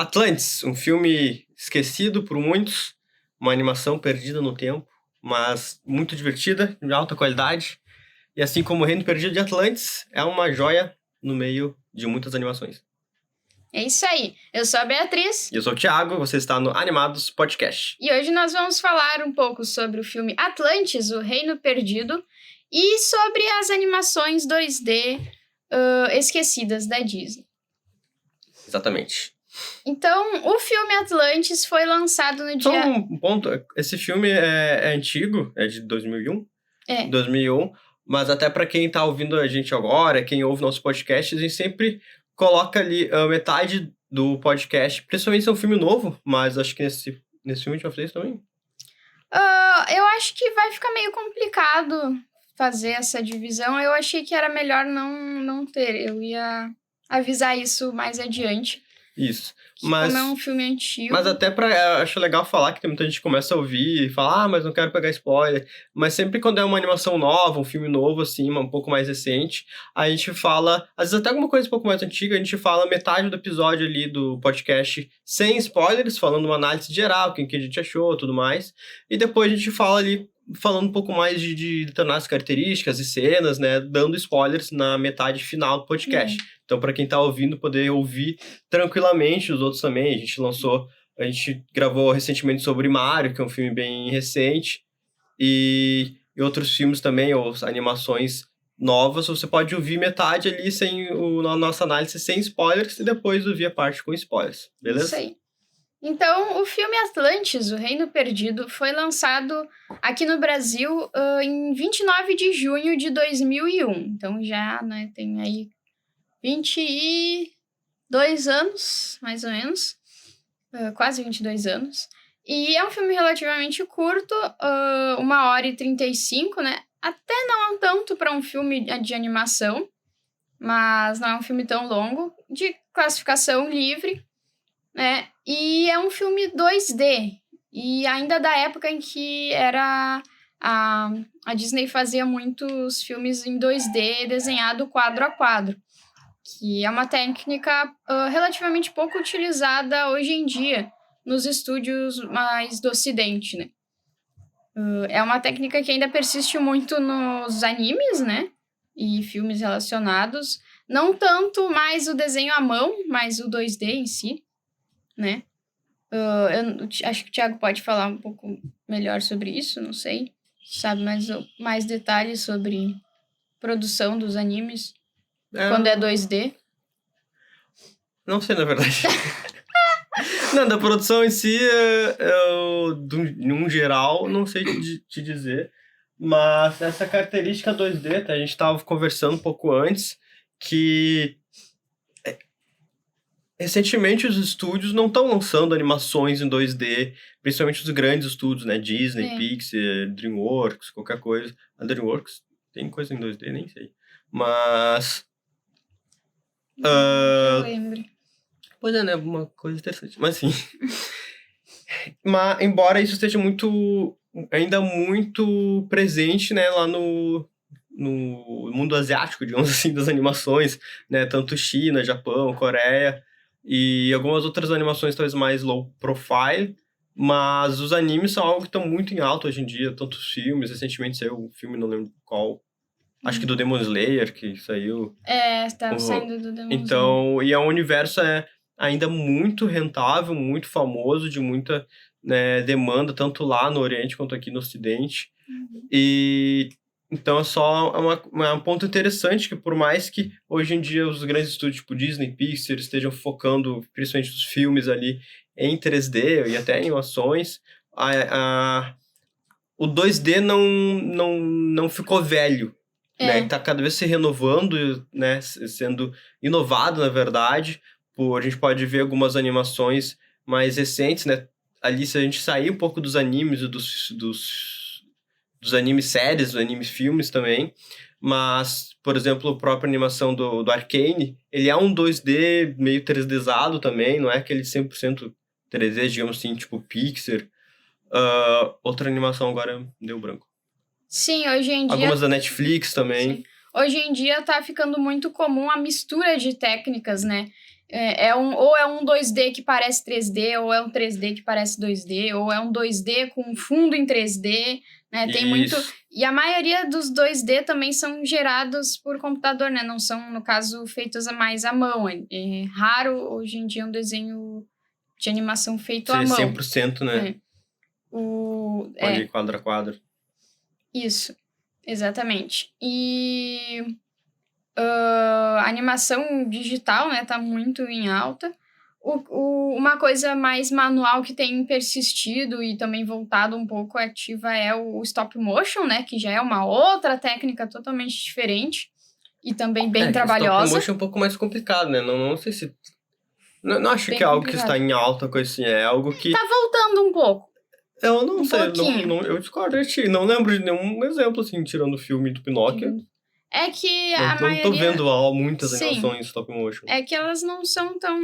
Atlantis, um filme esquecido por muitos, uma animação perdida no tempo, mas muito divertida, de alta qualidade. E assim como o Reino Perdido de Atlantis, é uma joia no meio de muitas animações. É isso aí. Eu sou a Beatriz. E eu sou o Thiago, você está no Animados Podcast. E hoje nós vamos falar um pouco sobre o filme Atlantis, o Reino Perdido, e sobre as animações 2D esquecidas da Disney. Exatamente. Então, o filme Atlantis foi lançado no Só dia... um ponto, esse filme é antigo, é de 2001. É. 2001, mas até para quem tá ouvindo a gente agora, quem ouve nosso podcast, a gente sempre coloca ali metade do podcast, principalmente se é um filme novo, mas acho que nesse filme a gente vai fazer isso também. Eu acho que vai ficar meio complicado fazer essa divisão. Eu achei que era melhor não ter. Eu ia avisar isso mais adiante. Isso. Como é um filme antigo. Mas até acho legal falar que tem muita gente que começa a ouvir e fala, mas não quero pegar spoiler. Mas sempre quando é uma animação nova, um filme novo, assim, um pouco mais recente, a gente fala, às vezes até alguma coisa um pouco mais antiga, a gente fala metade do episódio ali do podcast sem spoilers, falando uma análise geral, o que a gente achou, tudo mais. E depois a gente fala ali, falando um pouco mais de determinadas características e cenas, né, dando spoilers na metade final do podcast. Então, para quem tá ouvindo, poder ouvir tranquilamente, os outros também. A gente gravou recentemente sobre Mario, que é um filme bem recente, e outros filmes também, ou animações novas, você pode ouvir metade ali sem a nossa análise sem spoilers, e depois ouvir a parte com spoilers, beleza? Isso aí. Então, o filme Atlantis, o Reino Perdido, foi lançado aqui no Brasil em 29 de junho de 2001. Então, já tem aí 22 anos, mais ou menos. Quase 22 anos. E é um filme relativamente curto, 1h35, né? Até não tanto para um filme de animação, mas não é um filme tão longo, de classificação livre, né? E é um filme 2D, e ainda da época em que era a Disney fazia muitos filmes em 2D desenhado quadro a quadro, que é uma técnica relativamente pouco utilizada hoje em dia nos estúdios mais do Ocidente, né? É uma técnica que ainda persiste muito nos animes, né? E filmes relacionados. Não tanto mais o desenho à mão, mas o 2D em si, né? Eu acho que o Thiago pode falar um pouco melhor sobre isso, não sei. Sabe mais detalhes sobre produção dos animes quando é 2D? Não sei, na verdade. Não, da produção em si, num geral, não sei te dizer. Mas essa característica 2D, a gente estava conversando um pouco antes, que recentemente os estúdios não estão lançando animações em 2D, principalmente os grandes estúdios, né? Disney, Pixar, DreamWorks, qualquer coisa. A DreamWorks tem coisa em 2D, nem sei. Mas... eu lembro. Pois é, né? Uma coisa interessante. Mas sim. Mas, embora isso esteja ainda muito presente, né? Lá no mundo asiático, digamos assim, das animações, né? Tanto China, Japão, Coreia e algumas outras animações talvez mais low profile, mas os animes são algo que estão muito em alta hoje em dia, tantos filmes, recentemente saiu um filme, não lembro qual, acho que do Demon Slayer, que saiu. Tá saindo do Demon Slayer. Então, e é um universo ainda muito rentável, muito famoso, de muita, né, demanda, tanto lá no Oriente quanto aqui no Ocidente. E então é só um ponto interessante que, por mais que hoje em dia os grandes estúdios tipo Disney, Pixar estejam focando principalmente os filmes ali em 3D e até animações, o 2D não ficou velho. Né, tá cada vez se renovando, né, sendo inovado, na verdade. A gente pode ver algumas animações mais recentes, né? Ali, se a gente sair um pouco dos animes, dos animes séries, dos animes filmes também. Mas, por exemplo, a própria animação do Arcane, ele é um 2D meio 3Dzado também, não é aquele 100% 3D, digamos assim, tipo Pixar. Outra animação agora deu branco. Sim, hoje em dia... Algumas da Netflix também. Sim. Hoje em dia tá ficando muito comum a mistura de técnicas, né? Ou é um 2D que parece 3D, ou é um 3D que parece 2D, ou é um 2D com fundo em 3D, né? Tem muito... Isso. E a maioria dos 2D também são gerados por computador, né? Não são, no caso, feitos mais à mão. É raro, hoje em dia, um desenho de animação feito à mão. 100%, né? É. Quadro a quadro. Isso, exatamente. E... a animação digital, né, tá muito em alta. Uma coisa mais manual que tem persistido e também voltado um pouco ativa é o stop motion, né, que já é uma outra técnica totalmente diferente e também bem trabalhosa. O stop motion é um pouco mais complicado, né? Não sei se... Não acho Bem que é algo complicado. Que está em alta, coisa assim. É algo que... Tá voltando um pouco. Eu não sei, pouquinho. eu discordo de ti. Não lembro de nenhum exemplo, assim, tirando o filme do Pinóquio. É que Não tô vendo muitas Sim. animações stop motion. É que elas não são tão,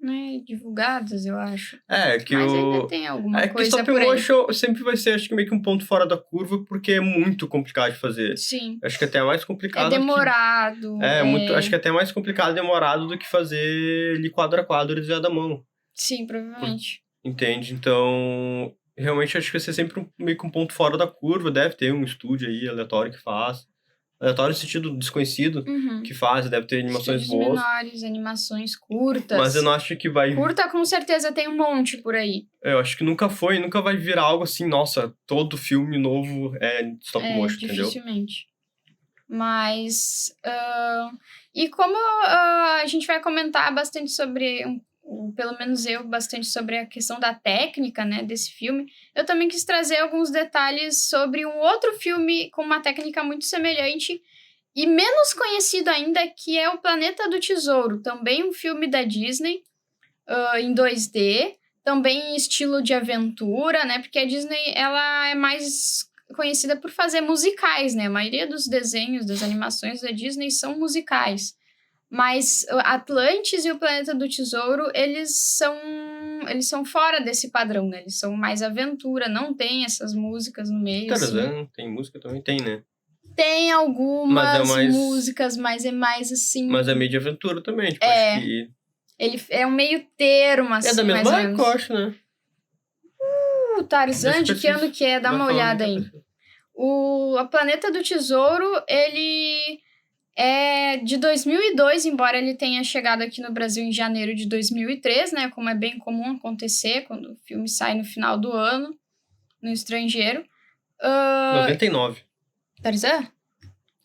né, divulgadas, eu acho. É que Mas ainda tem alguma É que coisa stop por aí. motion sempre vai ser, acho que meio que um ponto fora da curva, porque é muito complicado de fazer. Sim. Acho que até é mais complicado. É demorado. Muito, acho que até é mais complicado e demorado do que fazer ele quadro a quadro desviado da mão. Sim, provavelmente. Entende? Então, realmente acho que vai ser sempre meio que um ponto fora da curva. Deve ter um estúdio aí aleatório que faz. Aleatório no sentido desconhecido, que faz, deve ter animações Estúdios boas. menores, animações curtas. Mas eu não acho que vai... Curta, com certeza, tem um monte por aí. Eu acho que nunca vai virar algo assim, nossa, todo filme novo é stop motion, entendeu? Dificilmente. Mas... e como a gente vai comentar bastante sobre... pelo menos eu, bastante sobre a questão da técnica, né, desse filme, eu também quis trazer alguns detalhes sobre um outro filme com uma técnica muito semelhante e menos conhecido ainda, que é O Planeta do Tesouro, também um filme da Disney, em 2D, também em estilo de aventura, né, porque a Disney, ela é mais conhecida por fazer musicais, né, a maioria dos desenhos, das animações da Disney são musicais. Mas Atlantis e o Planeta do Tesouro, eles são fora desse padrão, né? Eles são mais aventura, não tem essas músicas no meio. Tarzan, tem música também? Tem, né? Tem algumas músicas, mas é mais assim... Mas é meio de aventura também, tipo, acho que... Ele é um meio termo, assim, é da mesma mais ou menos. acho, né? O Tarzan, de que ano que é? Dá uma olhada aí. O Planeta do Tesouro, ele... é de 2002, embora ele tenha chegado aqui no Brasil em janeiro de 2003, né? Como é bem comum acontecer quando o filme sai no final do ano, no estrangeiro. 99. Tarzan?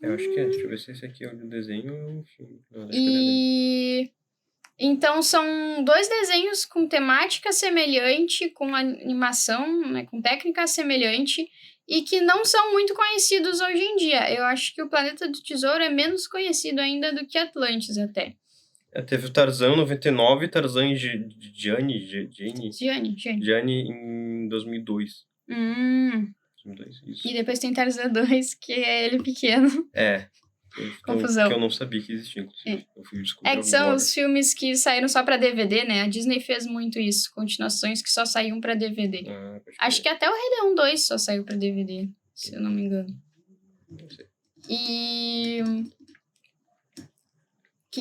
Eu acho que é. Deixa eu ver se esse aqui é o desenho ou o filme. Não, então, são 2 desenhos com temática semelhante, com animação, né? Com técnica semelhante, e que não são muito conhecidos hoje em dia. Eu acho que o Planeta do Tesouro é menos conhecido ainda do que Atlantis, até. Teve o Tarzan 99 e Tarzan e Gianni em 2002. 2002, isso. E depois tem Tarzan 2, que é ele pequeno. Confusão. Que eu não sabia que existia, inclusive. Eu fui descobrir que são os filmes que saíram só pra DVD, né? A Disney fez muito isso. Continuações que só saíam pra DVD. Acho que até o Rei Leão 2 só saiu pra DVD, se eu não me engano. Não sei. E...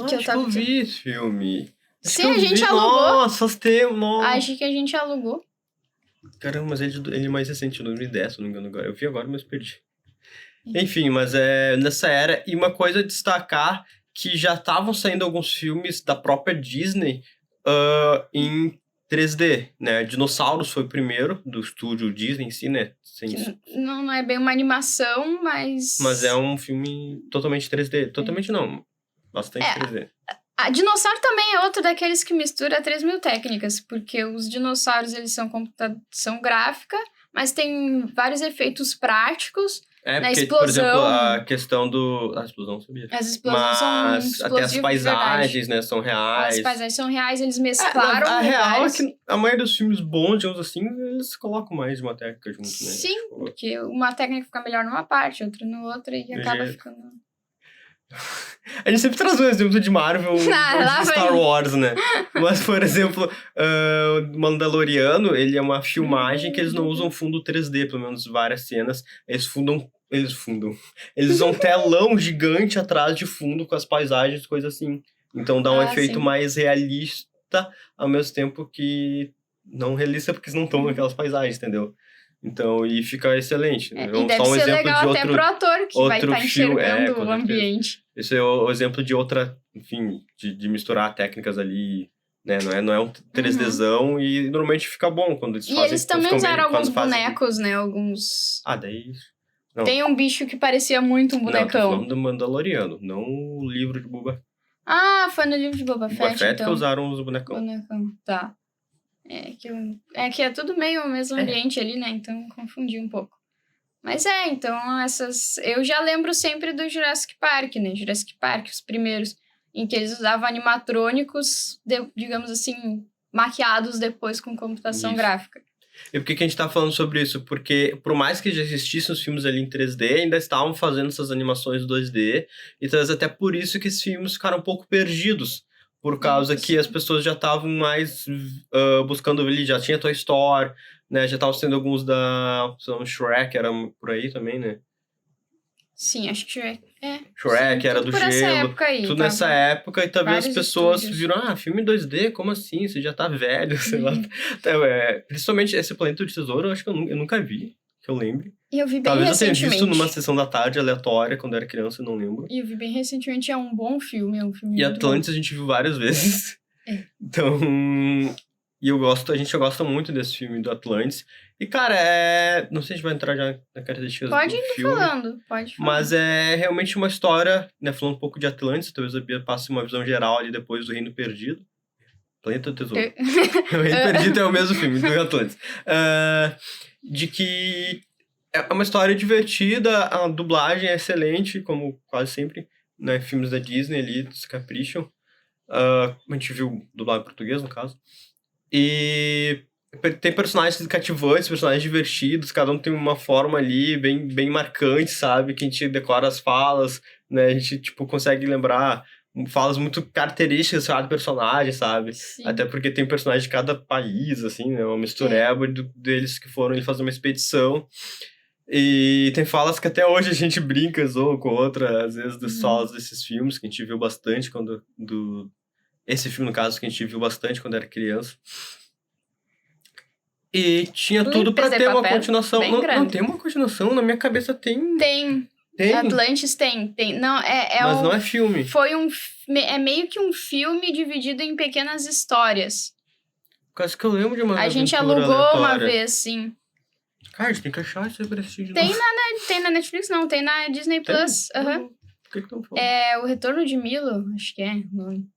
Acho que eu vi esse filme. Sim, a gente alugou. Nossa, faz tempo, nossa. Acho que a gente alugou. Caramba, mas ele é mais recente, de 2010, se não me engano agora. Eu vi agora, mas perdi. Enfim, mas nessa era. E uma coisa a destacar, que já estavam saindo alguns filmes da própria Disney em 3D, né? Dinossauros foi o primeiro, do estúdio Disney em si, né? Não é bem uma animação, mas... Mas é um filme totalmente 3D. Totalmente não, bastante 3D. A Dinossauro também é outro daqueles que mistura 3.000 técnicas, porque os dinossauros, eles são computação gráfica, mas tem vários efeitos práticos. Na explosão. Por exemplo, a questão do... A explosão, não sabia. As explosões são explosivas. Até as paisagens, né, são reais. As paisagens são reais, eles mesclaram. A real é que a maioria dos filmes bons, digamos assim, eles colocam mais de uma técnica junto, né? Sim, porque uma técnica fica melhor numa parte, outra na outra, e acaba ficando... A gente sempre traz um exemplo de Marvel ou de Star Wars, né? Mas, por exemplo, Mandaloriano, ele é uma filmagem que eles não usam fundo 3D, pelo menos várias cenas. Eles usam um telão gigante atrás de fundo com as paisagens, coisa assim. Então dá um efeito sim. mais realista, ao mesmo tempo que não realista, porque não estão naquelas paisagens, entendeu? Então, e fica excelente. Né? E deve Só um ser exemplo de legal até pro ator que vai outro estar filme. enxergando Com o certeza. ambiente. Esse é o exemplo de outra, enfim, de misturar técnicas ali, né? Não é um 3Dzão e normalmente fica bom quando eles fazem. E eles também ficam usaram quando alguns fazem... bonecos, né? Alguns... daí... Não. Tem um bicho que parecia muito um Não, tô bonecão. falando do Mandaloriano, não o livro de Boba Foi no livro de Boba Fett, Fett então. que usaram os bonecão. Tá. Que é tudo meio o mesmo ambiente ali, né? Então confundi um pouco. Mas então essas... Eu já lembro sempre do Jurassic Park, né? Jurassic Park, os primeiros, em que eles usavam animatrônicos, digamos assim, maquiados depois com computação gráfica. E por que a gente tá falando sobre isso? Porque, por mais que já existissem os filmes ali em 3D, ainda estavam fazendo essas animações 2D, e talvez até por isso que esses filmes ficaram um pouco perdidos, por causa que as pessoas já estavam mais buscando ali, já tinha Toy Story, né, já estavam sendo alguns da... Shrek era por aí também, né? Sim, acho que Shrek. Shrek, sim, era do gelo. Tudo nessa época, e talvez as pessoas viram, filme 2D, como assim? Você já tá velho, sei lá. Então, principalmente esse Planeta do Tesouro, eu acho que eu nunca vi, que eu lembre. E eu vi bem talvez recentemente. Eu tenha visto numa sessão da tarde aleatória, quando eu era criança, eu não lembro. E eu vi bem recentemente, é um bom filme, é um filme E muito Atlantis bom. A gente viu várias vezes. Então... E a gente gosta muito desse filme do Atlantis. E, cara, não sei se a gente vai entrar já na característica do filme. Pode ir falando. Mas é realmente uma história, né? Falando um pouco de Atlantis, talvez a Bia passe uma visão geral ali depois do Reino Perdido. Planeta do Tesouro. O Reino Perdido é o mesmo filme do Atlantis. De que é uma história divertida, a dublagem é excelente, como quase sempre, né? Filmes da Disney ali, se capricham. A gente viu dublado em português, no caso. E tem personagens cativantes, personagens divertidos, cada um tem uma forma ali bem, bem marcante, sabe? Que a gente decora as falas, né? A gente, consegue lembrar falas muito características do personagem, sabe? Sim. Até porque tem personagens de cada país, assim, né? Uma mistureba deles que foram ali fazer uma expedição. E tem falas que até hoje a gente brinca, zoa com outra, às vezes, dos falas desses filmes, que a gente viu bastante quando... Esse filme, no caso, que a gente viu bastante quando era criança. E tinha tudo pra ter uma continuação. Não tem uma continuação, na minha cabeça tem. Tem. Atlantis tem. Não, mas não é filme. É meio que um filme dividido em pequenas histórias. Quase que eu lembro de uma A gente alugou aleatória. uma vez, sim. Cara, a gente tem que achar esse prestígio. Tem na Netflix, não. Tem na Disney Plus. Por que estão falando? É O Retorno de Milo, acho que é o nome.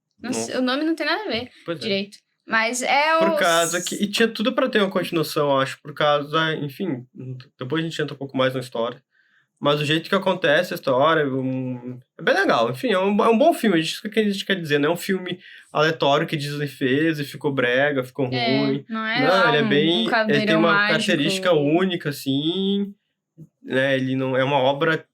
O nome não tem nada a ver direito. Mas Por causa que... E tinha tudo pra ter uma continuação, eu acho. Por causa... Enfim, depois a gente entra um pouco mais na história. Mas o jeito que acontece a história é bem legal. Enfim, é um bom filme. Isso que a gente quer dizer. Não é um filme aleatório que Disney fez e ficou brega, ficou ruim. Não, ele é bem... ele tem uma característica única, assim. Né? Ele não é uma obra...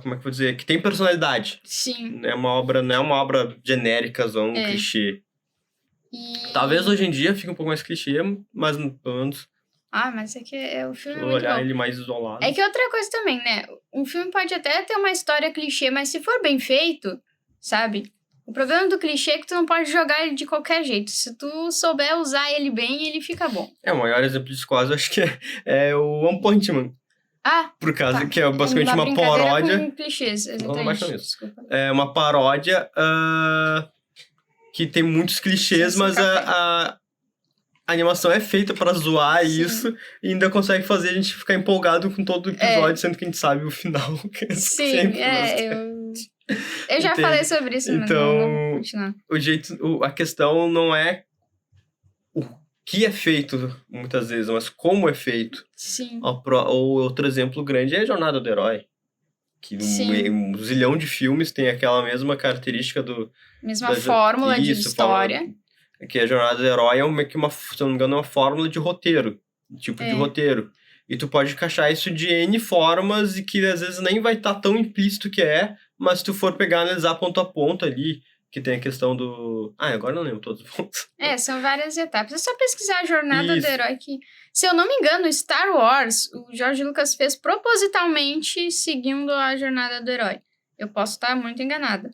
como é que eu vou dizer? Que tem personalidade. Sim. É uma obra, não é uma obra genérica, um clichê. Talvez hoje em dia fique um pouco mais clichê, mas pelo menos... mas é que o filme é muito olhar bom. ele mais isolado. É que outra coisa também, né? Um filme pode até ter uma história clichê, mas se for bem feito, sabe? O problema do clichê é que tu não pode jogar ele de qualquer jeito. Se tu souber usar ele bem, ele fica bom. O maior exemplo disso quase, acho que é o One Punch Man. Por causa que é basicamente uma paródia. Com clichês, desculpa. É uma paródia que tem muitos clichês, mas a animação é feita pra zoar isso e ainda consegue fazer a gente ficar empolgado com todo o episódio, sendo que a gente sabe o final. Eu já falei sobre isso, mas não vou continuar. A questão não é o que é feito, muitas vezes, mas como é feito. Sim. Ou outro exemplo grande é a Jornada do Herói. Que um zilhão de filmes tem aquela mesma característica mesma fórmula de história. Que a Jornada do Herói é se eu não me engano, é uma fórmula de roteiro. De roteiro. E tu pode encaixar isso de N formas e que às vezes nem vai estar tão implícito que mas se tu for pegar e analisar ponto a ponto ali, que tem a questão do... agora não lembro todos os pontos. São várias etapas. É só pesquisar a Jornada do Herói que... Se eu não me engano, Star Wars, o George Lucas fez propositalmente seguindo a Jornada do Herói. Eu posso estar muito enganada.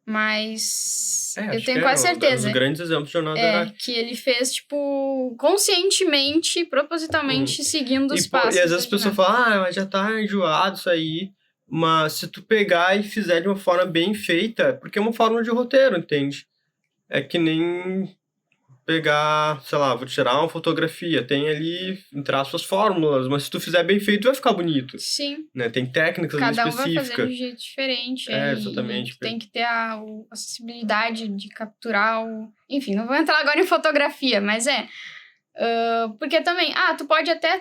Mas eu acho tenho que quase um certeza. dos grandes exemplos de jornada herói. Que ele fez, tipo, conscientemente, propositalmente, seguindo os passos. E às vezes as pessoas falam, mas já tá enjoado isso aí. Mas se tu pegar e fizer de uma forma bem feita, porque é uma forma de roteiro, entende? É que nem pegar, sei lá, vou tirar uma fotografia, tem ali, entre aspas, fórmulas, mas se tu fizer bem feito, vai ficar bonito. Sim. Né? Tem técnicas Cada ali específicas. Vai fazer de um jeito diferente. Exatamente. E tem que ter a acessibilidade de capturar o... Enfim, não vou entrar agora em fotografia, mas porque também, tu pode até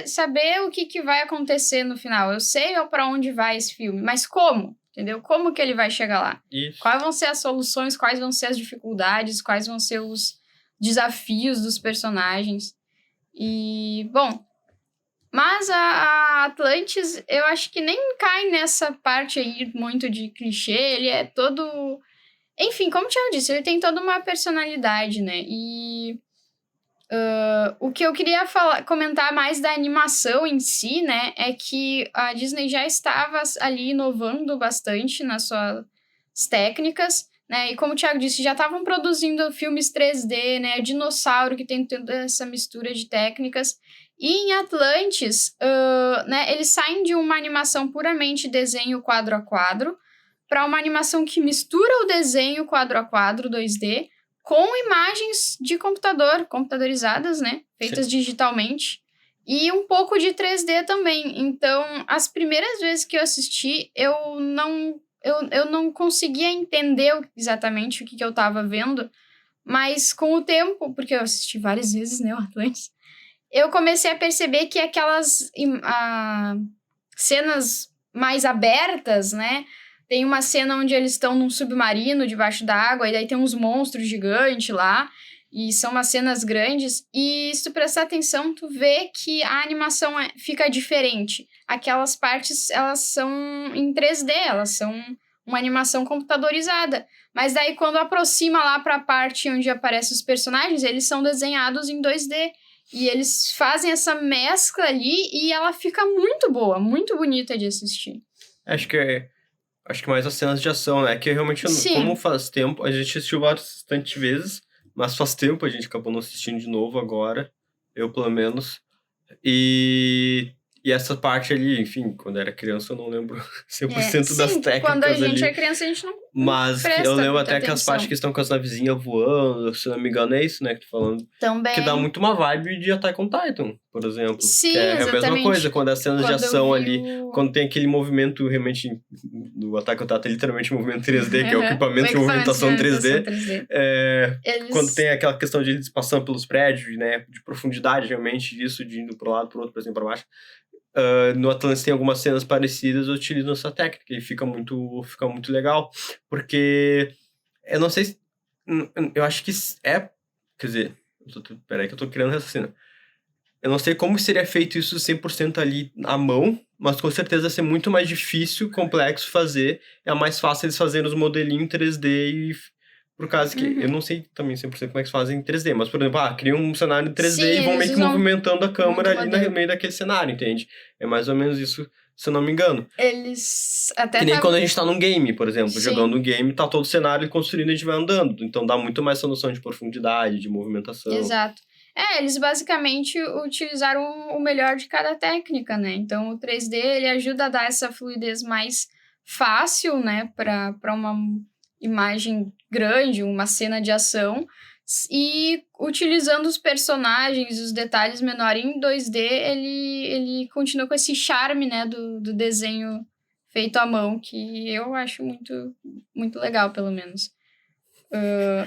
saber o que vai acontecer no final. Eu sei para onde vai esse filme, mas como? Entendeu? Como que ele vai chegar lá? Isso. Quais vão ser as soluções, quais vão ser as dificuldades, quais vão ser os desafios dos personagens. E, bom, mas a Atlantis, eu acho que nem cai nessa parte aí muito de clichê, ele é todo... Enfim, como o Thiago disse, ele tem toda uma personalidade, né? E o que eu queria comentar mais da animação em si, né, é que a Disney já estava ali inovando bastante nas suas técnicas, né, e como o Thiago disse, já estavam produzindo filmes 3D, né, Dinossauro, que tem toda essa mistura de técnicas, e em Atlantis, né, eles saem de uma animação puramente desenho quadro a quadro, para uma animação que mistura o desenho quadro a quadro, 2D, com imagens de computador, computadorizadas, né? Feitas Sim. digitalmente. E um pouco de 3D também. Então, as primeiras vezes que eu assisti, eu não conseguia entender exatamente o que eu estava vendo. Mas com o tempo, porque eu assisti várias vezes, né, o Atlantis, eu comecei a perceber que aquelas cenas mais abertas, né? Tem uma cena onde eles estão num submarino debaixo d'água, e daí tem uns monstros gigantes lá, e são umas cenas grandes, e se tu prestar atenção, tu vê que a animação fica diferente. Aquelas partes, elas são em 3D, elas são uma animação computadorizada. Mas daí, quando aproxima lá pra parte onde aparecem os personagens, eles são desenhados em 2D. E eles fazem essa mescla ali, e ela fica muito boa, muito bonita de assistir. Acho que mais as cenas de ação, né? Que realmente, como faz tempo, a gente assistiu bastante vezes, mas faz tempo a gente acabou não assistindo de novo agora, eu pelo menos. E essa parte ali, enfim, quando era criança eu não lembro 100% das técnicas ali. Quando a gente é criança a gente não Mas eu lembro até aquelas atenção. partes que estão com as navezinhas voando, se não me engano é isso, né, que tu falando. Também. Que dá muito uma vibe de Attack on Titan, por exemplo. Sim, que é exatamente. a mesma coisa, quando as cenas de ação ali, quando tem aquele movimento realmente, no Attack on Titan, literalmente movimento 3D, que é o equipamento de movimentação 3D. Quando tem aquela questão de eles passando pelos prédios, né, de profundidade realmente disso, de indo pro lado, pro outro, pra cima, pra baixo. No Atlantis tem algumas cenas parecidas, utilizam essa técnica e fica muito legal, porque eu não sei se, eu acho que quer dizer, peraí que eu tô criando raciocínio. Eu não sei como seria feito isso 100% ali à mão, mas com certeza ia ser muito mais difícil, complexo fazer, é mais fácil eles fazerem os modelinhos em 3D e... Por causa que eu não sei também 100% como é que fazem em 3D, mas, por exemplo, criam um cenário em 3D e vão meio que movimentando a câmera ali no meio daquele cenário, entende? É mais ou menos isso, se eu não me engano. Eles até... Que nem quando a gente tá num game, por exemplo, jogando um game, tá todo o cenário construindo e a gente vai andando. Então dá muito mais essa noção de profundidade, de movimentação. Exato. Eles basicamente utilizaram o melhor de cada técnica, né? Então o 3D, ele ajuda a dar essa fluidez mais fácil, né? Pra uma imagem grande, uma cena de ação, e utilizando os personagens, os detalhes menores em 2D, ele continua com esse charme, né, do desenho feito à mão, que eu acho muito, muito legal, pelo menos.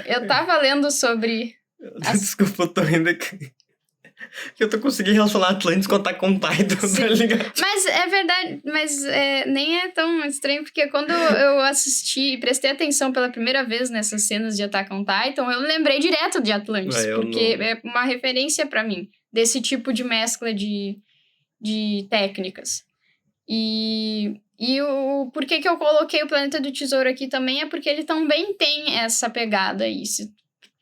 Eu tava lendo sobre... Desculpa, eu tô rindo aqui. Que eu tô conseguindo relacionar Atlantis com Attack on Titan, tá ligado? Mas é verdade, mas nem é tão estranho, porque quando eu assisti e prestei atenção pela primeira vez nessas cenas de Attack on Titan, eu lembrei direto de Atlantis, porque é uma referência pra mim, desse tipo de mescla de técnicas. E o porquê que eu coloquei o Planeta do Tesouro aqui também é porque ele também tem essa pegada aí. Se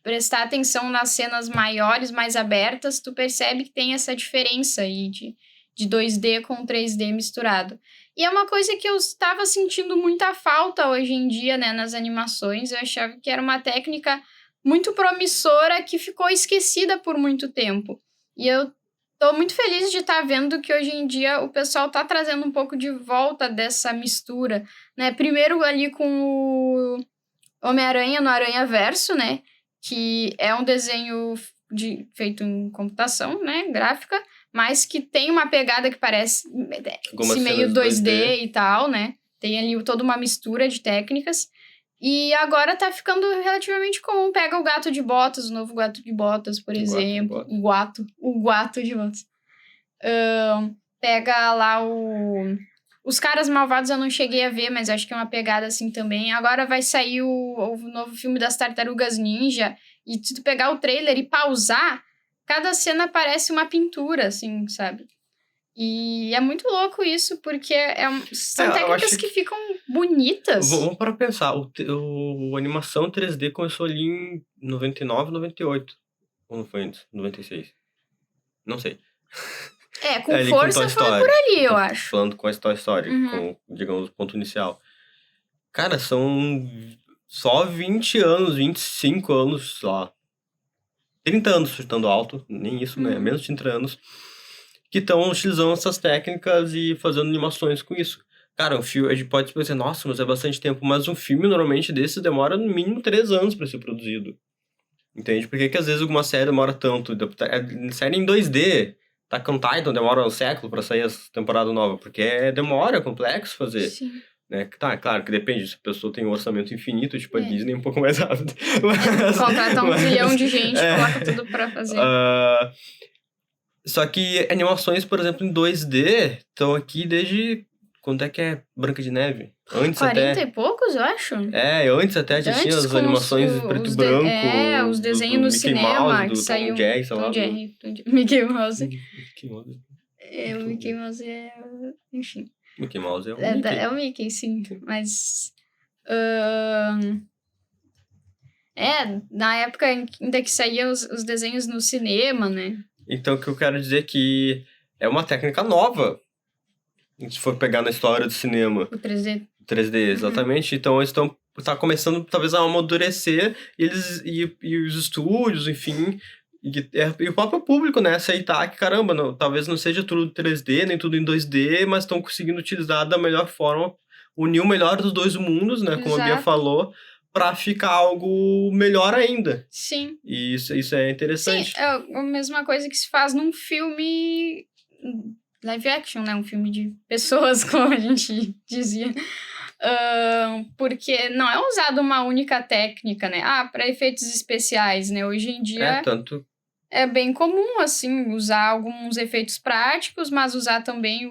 prestar atenção nas cenas maiores, mais abertas, tu percebe que tem essa diferença aí de 2D com 3D misturado. E é uma coisa que eu estava sentindo muita falta hoje em dia, né, nas animações. Eu achava que era uma técnica muito promissora que ficou esquecida por muito tempo. E eu tô muito feliz de estar vendo que hoje em dia o pessoal tá trazendo um pouco de volta dessa mistura, né? Primeiro ali com o Homem-Aranha no Aranhaverso, né? Que é um desenho feito em computação, né? Gráfica, mas que tem uma pegada que parece esse meio 2D e tal, né? Tem ali toda uma mistura de técnicas. E agora tá ficando relativamente comum. Pega o Gato de Botas, o novo Gato de Botas, por exemplo. O Gato de Botas. Pega lá Os Caras Malvados eu não cheguei a ver, mas acho que é uma pegada assim também. Agora vai sair o novo filme das Tartarugas Ninja. E se tu pegar o trailer e pausar, cada cena parece uma pintura, assim, sabe? E é muito louco isso, porque são técnicas que ficam bonitas. Vamos para pensar, a animação 3D começou ali em 99, 98. Ou não foi antes? 96? Não sei. Com força foi por ali, eu acho. Falando com a Toy Story, com, digamos, o ponto inicial. Cara, são só 20 anos, 25 anos, sei lá. 30 anos chutando alto, nem isso, né? Menos de 30 anos. Que estão utilizando essas técnicas e fazendo animações com isso. Cara, um filme, a gente pode pensar, nossa, mas é bastante tempo. Mas um filme, normalmente, desses demora no mínimo 3 anos pra ser produzido. Entende? Por que às vezes alguma série demora tanto? Série em 2D, Attack on Titan demora um século pra sair essa temporada nova. Porque demora, é complexo fazer. Sim. Né? Tá, claro que depende, se a pessoa tem um orçamento infinito, tipo a Disney, um pouco mais rápido. Contrata um trilhão de gente, coloca tudo pra fazer. Só que animações, por exemplo, em 2D, estão aqui desde... Quando é que é Branca de Neve? Antes 40 até... e poucos, eu acho. Antes até já tinha as animações em preto e branco. Os desenhos no cinema Mouse, que saiu. Tom Jerry, sei lá. Mickey Mouse. Mickey Mouse. O Mickey Mouse é... Enfim. Mickey Mouse é o Mickey. É o Mickey, sim. Mas... na época ainda que saíam os desenhos no cinema, né? Então, o que eu quero dizer é que é uma técnica nova. Se for pegar na história do cinema. O 3D. 3D, exatamente. Então, eles tá começando, talvez, a amadurecer. E os estúdios, enfim... E o próprio público, né? Aceitar que, caramba, talvez não seja tudo 3D, nem tudo em 2D, mas estão conseguindo utilizar da melhor forma, unir o melhor dos dois mundos, né? Como a Bia falou, pra ficar algo melhor ainda. Sim. E isso é interessante. Sim, é a mesma coisa que se faz num filme live action, né? Um filme de pessoas, como a gente dizia. Porque não é usada uma única técnica, né? Para efeitos especiais, né? Hoje em dia é bem comum, assim, usar alguns efeitos práticos, mas usar também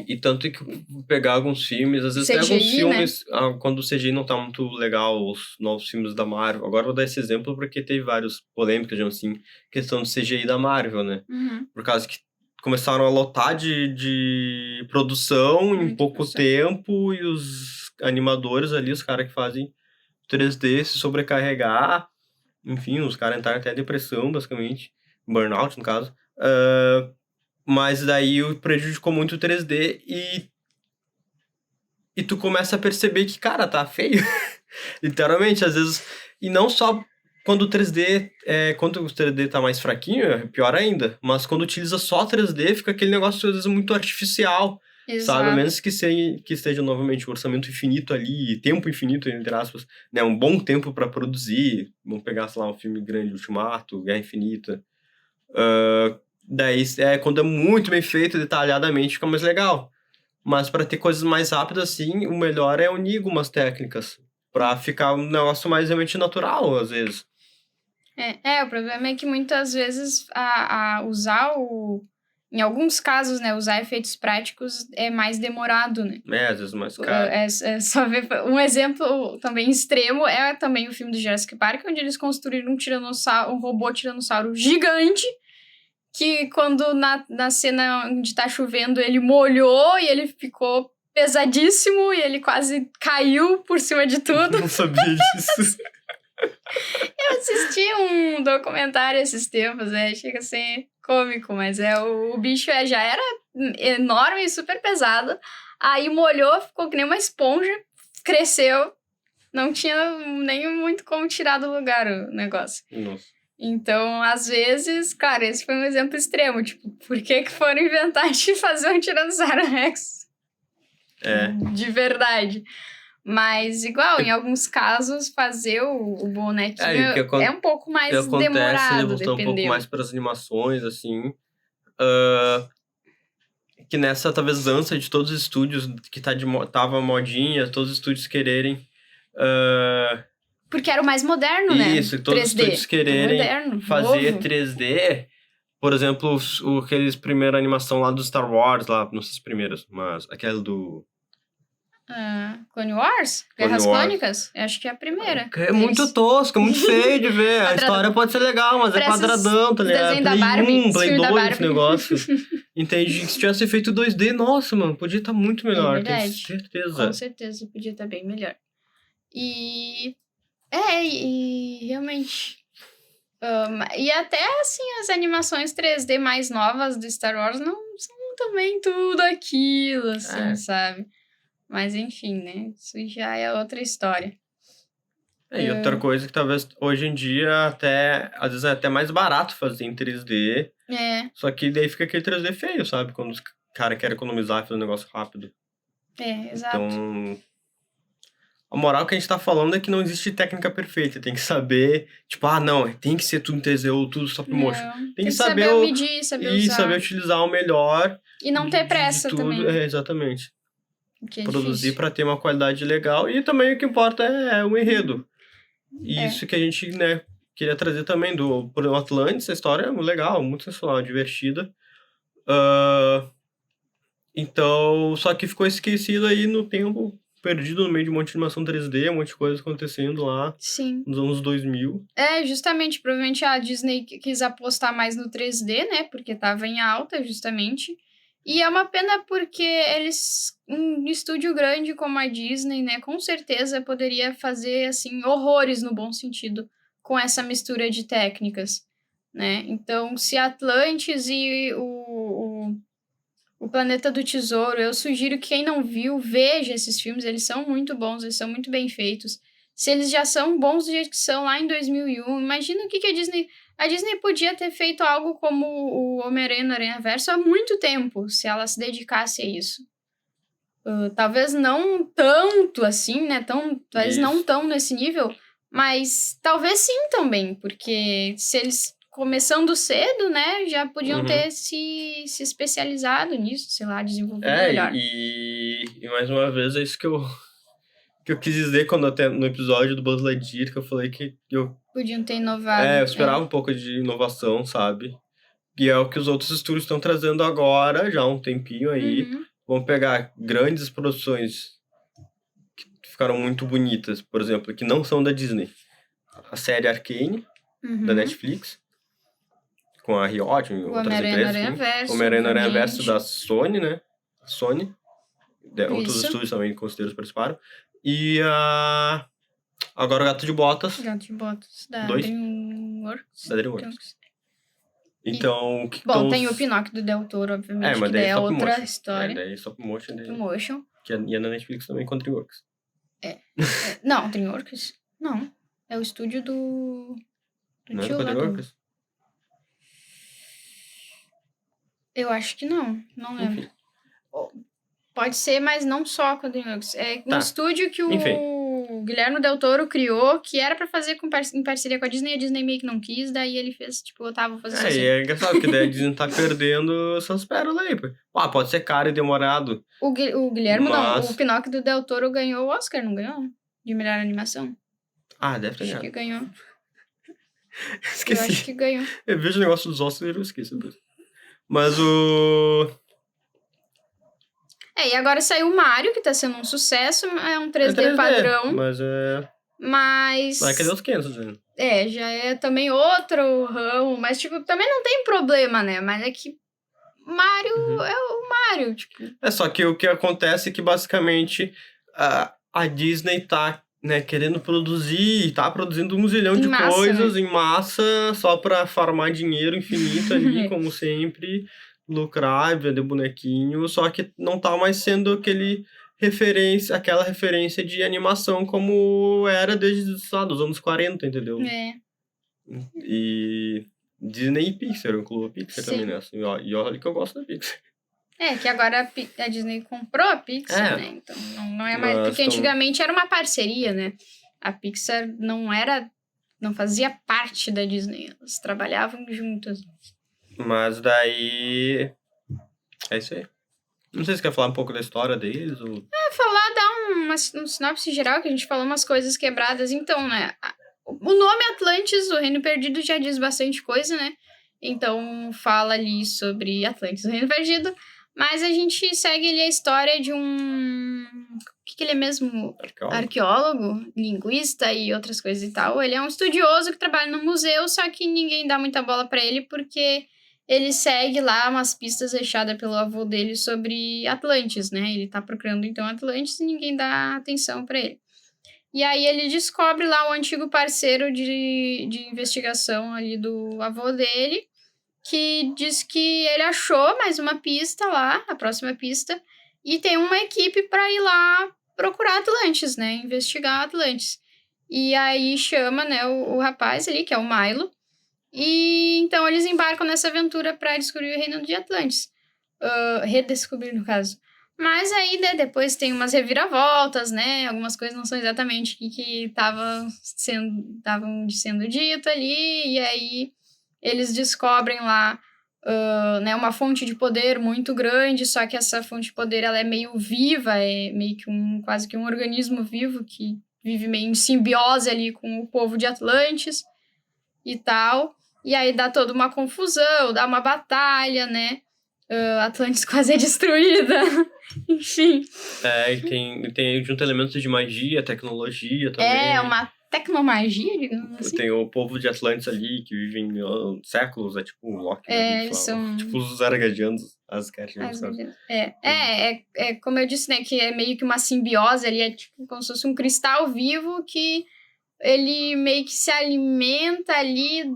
e tanto que pegar alguns filmes, às vezes CGI, tem alguns filmes, né? Quando o CGI não tá muito legal, os novos filmes da Marvel. Agora eu vou dar esse exemplo porque teve várias polêmicas, assim, questão do CGI da Marvel, né? Por causa que começaram a lotar de produção em pouco tempo e os animadores ali, os caras que fazem 3D se sobrecarregar. Enfim, os caras entraram até em depressão, basicamente. Burnout, no caso. Mas daí prejudicou muito o 3D e tu começa a perceber que, cara, tá feio. Literalmente, às vezes... E não só... Quando o 3D tá mais fraquinho, é pior ainda. Mas quando utiliza só 3D, fica aquele negócio, às vezes, muito artificial. Exato. Sabe? A menos que esteja, novamente, um orçamento infinito ali, tempo infinito, entre aspas, né? Um bom tempo pra produzir. Vamos pegar, sei lá, um filme grande, Ultimato, Guerra Infinita. Daí, quando é muito bem feito, detalhadamente, fica mais legal. Mas pra ter coisas mais rápidas, assim, o melhor é unir algumas técnicas. Pra ficar um negócio mais realmente natural, às vezes. O problema é que muitas vezes usar em alguns casos, né, usar efeitos práticos é mais demorado, né? Às vezes mais caro. É só ver... Um exemplo também extremo é também o filme do Jurassic Park, onde eles construíram um robô tiranossauro gigante, que quando na cena onde tá chovendo ele molhou e ele ficou pesadíssimo e ele quase caiu por cima de tudo. Não sabia disso. Eu assisti um documentário esses tempos, né? Chega a ser cômico, mas o bicho já era enorme e super pesado. Aí molhou, ficou que nem uma esponja, cresceu. Não tinha nem muito como tirar do lugar o negócio. Nossa. Então, às vezes, cara, esse foi um exemplo extremo. Tipo, por que foram inventar de fazer um Tiranossauro Rex? De verdade. Mas, igual, em alguns casos, fazer o bonequinho é um pouco mais demorado, voltando um pouco mais para as animações, assim. Que nessa, talvez, dança de todos os estúdios que tava modinha, todos os estúdios quererem... Porque era o mais moderno, né? Isso, todos os estúdios quererem moderno, fazer novo. 3D. Por exemplo, aqueles primeira animação lá do Star Wars, lá, não sei se primeiras, mas aquela do... Clone Wars? Guerras Clônicas? Eu acho que é a primeira. É muito tosco, é muito feio de ver. A história pode ser legal, mas é quadradão, tá ligado? Desenho da Barbie, Play 2 Barbie. esse negócio. Entende? Se tivesse feito 2D, nossa, mano, podia estar muito melhor, tenho certeza. Com certeza, podia estar bem melhor. E realmente... e até, assim, as animações 3D mais novas do Star Wars não são também tudo aquilo, assim, sabe? Mas, enfim, né? Isso já é outra história. E outra coisa que talvez hoje em dia às vezes é até mais barato fazer em 3D. Só que daí fica aquele 3D feio, sabe? Quando os caras querem economizar e fazer um negócio rápido. Exato. Então, a moral que a gente tá falando é que não existe técnica perfeita. Tem que saber, tipo, não, tem que ser tudo em 3D ou tudo stop motion. Tem que saber medir, saber usar. E saber utilizar o melhor. E não ter pressa também. Exatamente. Que é produzir difícil. Pra ter uma qualidade legal. E também o que importa é o enredo. E isso que a gente, né, queria trazer também do Atlantis. A história é legal, muito sensacional, divertida. Então, só que ficou esquecido aí no tempo, perdido no meio de um monte de animação 3D, um monte de coisa acontecendo lá. Sim. Nos anos 2000. Justamente, provavelmente a Disney quis apostar mais no 3D, né, porque tava em alta, justamente. E é uma pena porque um estúdio grande como a Disney, né, com certeza poderia fazer, assim, horrores no bom sentido, com essa mistura de técnicas, né? Então, se Atlantis e o Planeta do Tesouro, eu sugiro que quem não viu, veja esses filmes, eles são muito bons, eles são muito bem feitos. Se eles já são bons do jeito que são lá em 2001, imagina o que a Disney... A Disney podia ter feito algo como o Homem-Aranha no Aranhaverso há muito tempo, se ela se dedicasse a isso. Talvez não tanto assim, né? Talvez não tão nesse nível, mas talvez sim também, porque se eles, começando cedo, né, já podiam ter se especializado nisso, sei lá, desenvolvido melhor. E mais uma vez é isso que eu quis dizer quando até no episódio do Buzz Lightyear, que eu falei que podiam ter inovado. Eu esperava um pouco de inovação, sabe? E é o que os outros estúdios estão trazendo agora, já há um tempinho aí. Vão pegar grandes produções que ficaram muito bonitas, por exemplo, que não são da Disney. A série Arcane, da Netflix, com a Riot, o Homem-Aranha-Verso. O Homem-Aranha-Verso da Sony, né? Sony. Outros estúdios também considerados participaram. E agora o Gato de Botas. Gato de Botas, da 2. DreamWorks. Da DreamWorks. Então, tem o Pinóquio do Del Toro, obviamente, mas que daí é outra motion. história. Daí stop motion. Stop motion. Que é na Netflix também com DreamWorks. Não, DreamWorks? Não. É o estúdio do não tio é com DreamWorks? Eu acho que não. Não lembro. Enfim. Pode ser, mas não só com a DreamWorks. É um estúdio que o Guilherme Del Toro criou, que era pra fazer em parceria com a Disney, e a Disney meio que não quis, daí ele fez, tipo, vou fazer sozinho. E é engraçado, porque daí a Disney tá perdendo essas pérolas aí. Pode ser caro e demorado. O Guilherme não, o Pinóquio do Del Toro ganhou o Oscar, não ganhou? De melhor animação. Deve ter ganhado. Acho que ganhou. Esqueci. Eu acho que ganhou. Eu vejo o negócio dos Oscars e eu esqueço. Mas e agora saiu o Mario, que tá sendo um sucesso, é um 3D padrão. Mas cadê os 500, né? Já é também outro ramo, mas, tipo, também não tem problema, né? Mas é que Mario é o Mario, tipo. Só que o que acontece é que, basicamente, a Disney tá né, querendo produzir, tá produzindo 1 zilhão Em de massa, coisas em massa, só pra farmar dinheiro infinito ali, como sempre, lucrar, vender bonequinho, só que não tá mais sendo aquela referência de animação como era desde, sei lá, dos anos 40, entendeu? É, E Disney e Pixar, eu incluo a Pixar também sim. nessa. E olha que eu gosto da Pixar. É, que agora a Disney comprou a Pixar, É, né? Então não é mais. mas Porque tão... antigamente era uma parceria, né? A Pixar não fazia parte da Disney. Elas trabalhavam juntas. Mas daí... É isso aí. Não sei se quer falar um pouco da história deles, ou... Dar um sinopse geral, que a gente falou umas coisas quebradas. Então, né? O nome Atlantis, o Reino Perdido, já diz bastante coisa, né? Então, fala ali sobre Atlantis, o Reino Perdido. Mas a gente segue ali a história de um... O que ele é mesmo? Arqueólogo, linguista e outras coisas e tal. Ele é um estudioso que trabalha no museu, só que ninguém dá muita bola pra ele porque ele segue lá umas pistas deixadas pelo avô dele sobre Atlantis, né? Ele tá procurando então Atlantis e ninguém dá atenção pra ele. E aí ele descobre lá o antigo parceiro de investigação ali do avô dele, que diz que ele achou mais uma pista lá, a próxima pista, e tem uma equipe para ir lá procurar Atlantis, né? Investigar Atlantis. E aí chama, né, o rapaz ali, que é o Milo, e então eles embarcam nessa aventura para descobrir o reino de Atlantis. Redescobrir, no caso. Mas aí, né, depois tem umas reviravoltas, né? Algumas coisas não são exatamente o que estavam sendo dito ali. E aí eles descobrem lá né, uma fonte de poder muito grande, só que essa fonte de poder ela é meio viva, é meio que quase que um organismo vivo que vive meio em simbiose ali com o povo de Atlantis e tal. E aí dá toda uma confusão, dá uma batalha, né? Atlantis quase é destruída. Enfim. E tem junto elementos de magia, tecnologia também. É, uma tecnomagia, digamos assim. Tem o povo de Atlantis ali, que vivem séculos, é tipo um Loki. Eles são... Tipo os Asgardianos, Asgardianos. Como eu disse, né, que é meio que uma simbiose ali, é tipo como se fosse um cristal vivo que ele meio que se alimenta ali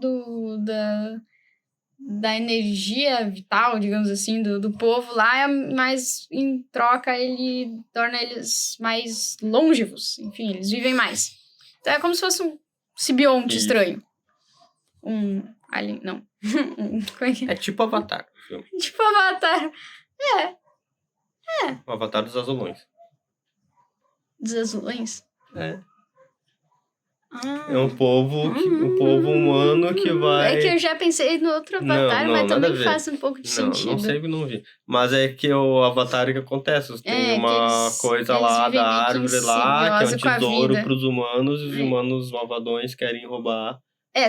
da energia vital, digamos assim, do povo lá, mas em troca ele torna eles mais longevos. Enfim, eles vivem mais. Então é como se fosse um simbionte estranho. Um alien, não. Como é que é tipo Avatar. Filme. Tipo Avatar. O Avatar dos Azulões. Dos azulões? É. É um povo humano que vai... É que eu já pensei no outro Avatar, mas também faz um pouco de sentido. Não sei que não vi. Mas é que o Avatar que acontece. Tem uma coisa lá da árvore lá, que é um tesouro pros humanos, e os humanos malvadões querem roubar.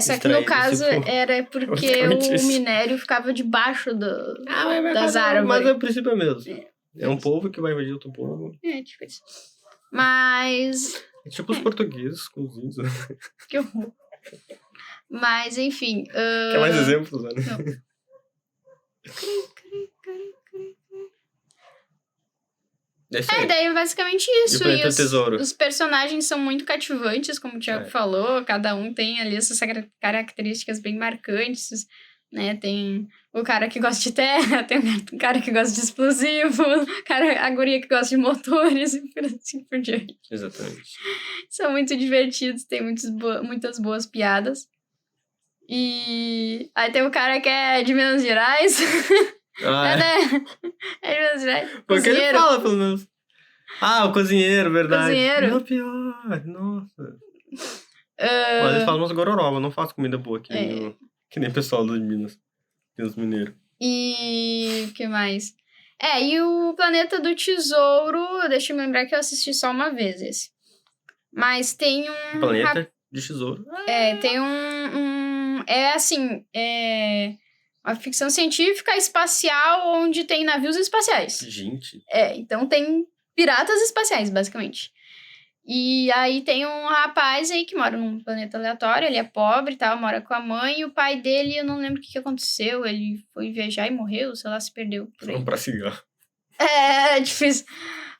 Só que no caso era porque o minério ficava debaixo das árvores. Mas o princípio é mesmo. É um povo que vai invadir outro povo. Tipo isso. Mas... É tipo os portugueses com os índios. Que horror. Mas, enfim... Quer mais exemplos, né? Não. Daí basicamente isso. E o tesouro. Os personagens são muito cativantes, como o Thiago falou. Cada um tem ali essas características bem marcantes, né? Tem o cara que gosta de terra, tem o cara que gosta de explosivo, a guria que gosta de motores e por assim por diante. Exatamente. São muito divertidos, tem muitas boas piadas. E aí tem o cara que é de Minas Gerais. É de Minas Gerais. Porque ele fala, pelo menos. O cozinheiro, verdade. Cozinheiro. Não, pior, nossa. Mas eles falam uns gororoba, eu não faço comida boa aqui, que nem o pessoal de Minas. Tem os mineiros. E o que mais? E o Planeta do Tesouro, deixa eu me lembrar que eu assisti só uma vez esse. Mas tem um... Planeta de Tesouro. Tem uma ficção científica espacial onde tem navios espaciais. Gente. Então tem piratas espaciais, basicamente. E aí tem um rapaz aí que mora num planeta aleatório, ele é pobre e tal, mora com a mãe, e o pai dele, eu não lembro o que aconteceu, ele foi viajar e morreu, sei lá, se perdeu por aí. Vamos pra cigarro. É difícil.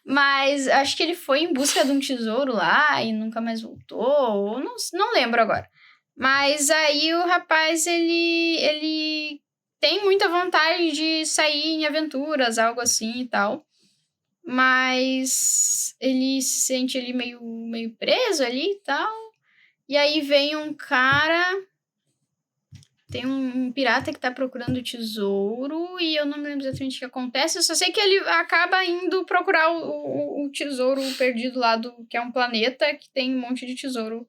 Mas acho que ele foi em busca de um tesouro lá e nunca mais voltou. Ou não lembro agora. Mas aí o rapaz, ele tem muita vontade de sair em aventuras, algo assim e tal. Mas ele se sente ali meio preso ali e tal. E aí vem um cara... Tem um pirata que tá procurando o tesouro e eu não me lembro exatamente o que acontece. Eu só sei que ele acaba indo procurar o tesouro perdido lá que é um planeta que tem um monte de tesouro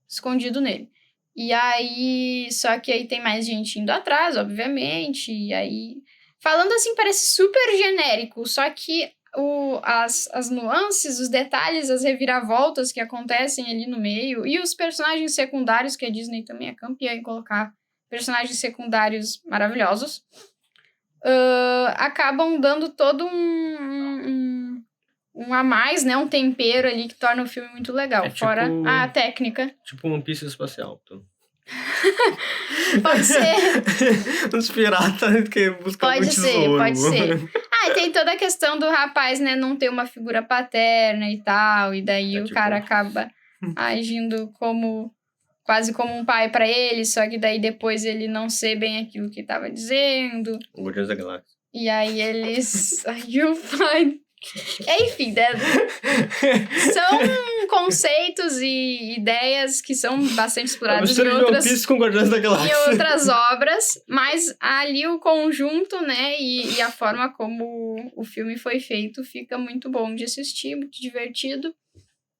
escondido nele. E aí... Só que aí tem mais gente indo atrás, obviamente. E aí... Falando assim, parece super genérico. Só que as nuances, os detalhes, as reviravoltas que acontecem ali no meio e os personagens secundários, que a Disney também é campeã em colocar personagens secundários maravilhosos, acabam dando todo um a mais, né? Um tempero ali que torna o filme muito legal. Fora a técnica. Tipo One Piece espacial. Então. Pode ser. Os piratas que buscam o tesouro. Pode ser. E tem toda a questão do rapaz, né? Não ter uma figura paterna e tal. E daí o cara acaba agindo quase como um pai pra ele, só que daí depois ele não ser bem aquilo que tava dizendo. O Guardiões da Galáxia. E aí eles... You find... Enfim, né? São conceitos e ideias que são bastante exploradas em outras obras, mas ali o conjunto, né, e a forma como o filme foi feito fica muito bom de assistir, muito divertido.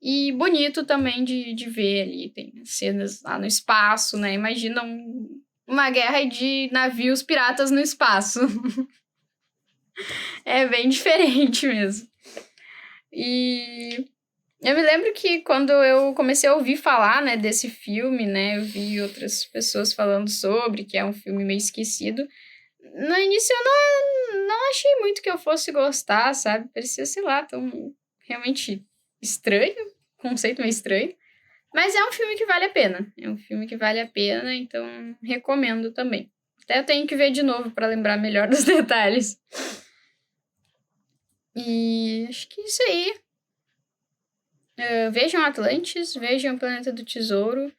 E bonito também de ver ali. Tem cenas lá no espaço, né? Imagina uma guerra de navios piratas no espaço. É bem diferente mesmo. E eu me lembro que quando eu comecei a ouvir falar, né, desse filme, né? Eu vi outras pessoas falando sobre, que é um filme meio esquecido. No início eu não achei muito que eu fosse gostar, sabe? Parecia, sei lá, tão realmente estranho. Conceito meio estranho. Mas é um filme que vale a pena. Então recomendo também. Até eu tenho que ver de novo para lembrar melhor dos detalhes. E acho que é isso aí. Vejam Atlantis, vejam o Planeta do Tesouro.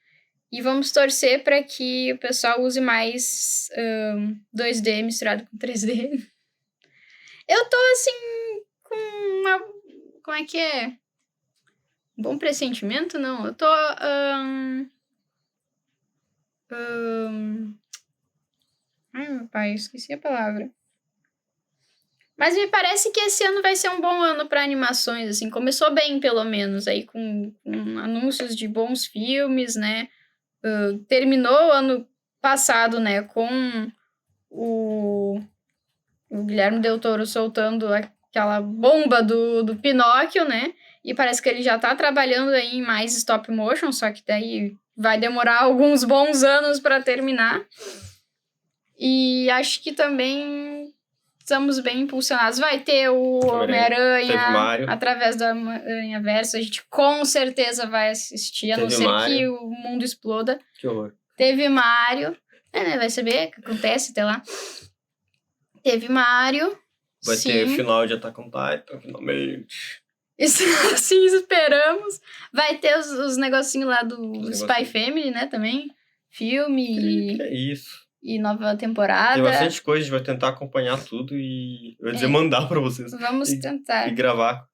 E vamos torcer para que o pessoal use mais 2D misturado com 3D. Eu tô assim com uma... Como é que é? Bom pressentimento, não. Eu tô... Ai, meu pai, esqueci a palavra. Mas me parece que esse ano vai ser um bom ano para animações, assim. Começou bem, pelo menos, aí com anúncios de bons filmes, né? Terminou o ano passado, né, com o Guilherme Del Toro soltando aquela bomba do Pinóquio, né? E parece que ele já tá trabalhando aí em mais stop motion, só que daí vai demorar alguns bons anos para terminar. E acho que também estamos bem impulsionados. Vai ter o Homem-Aranha através do Aranha-Verso. A gente com certeza vai assistir, a não ser que o mundo exploda. Que horror. Teve Mario. Né? Vai saber o que acontece até lá. Teve Mario. Vai ter o final de Attack on Titan, finalmente. Isso, assim esperamos. Vai ter os negocinhos lá do Spy Family, né, também. Filme. Que é isso. E nova temporada. Tem bastante coisa, a gente vai tentar acompanhar tudo e... Eu ia dizer mandar pra vocês. Vamos tentar. E gravar.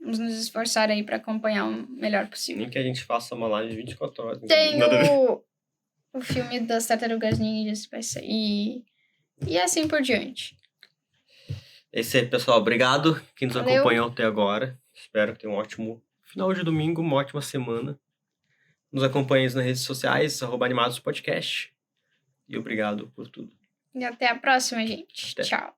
Vamos nos esforçar aí pra acompanhar o melhor possível. Nem que a gente faça uma live de 24 horas. Tem o filme das Tartarugas Ninjas vai sair. E assim por diante. É isso aí, pessoal. Obrigado quem nos acompanhou até agora. Espero que tenha um ótimo final de domingo, uma ótima semana. Nos acompanhem nas redes sociais, @animadospodcast. E obrigado por tudo. E até a próxima, gente. Até. Tchau.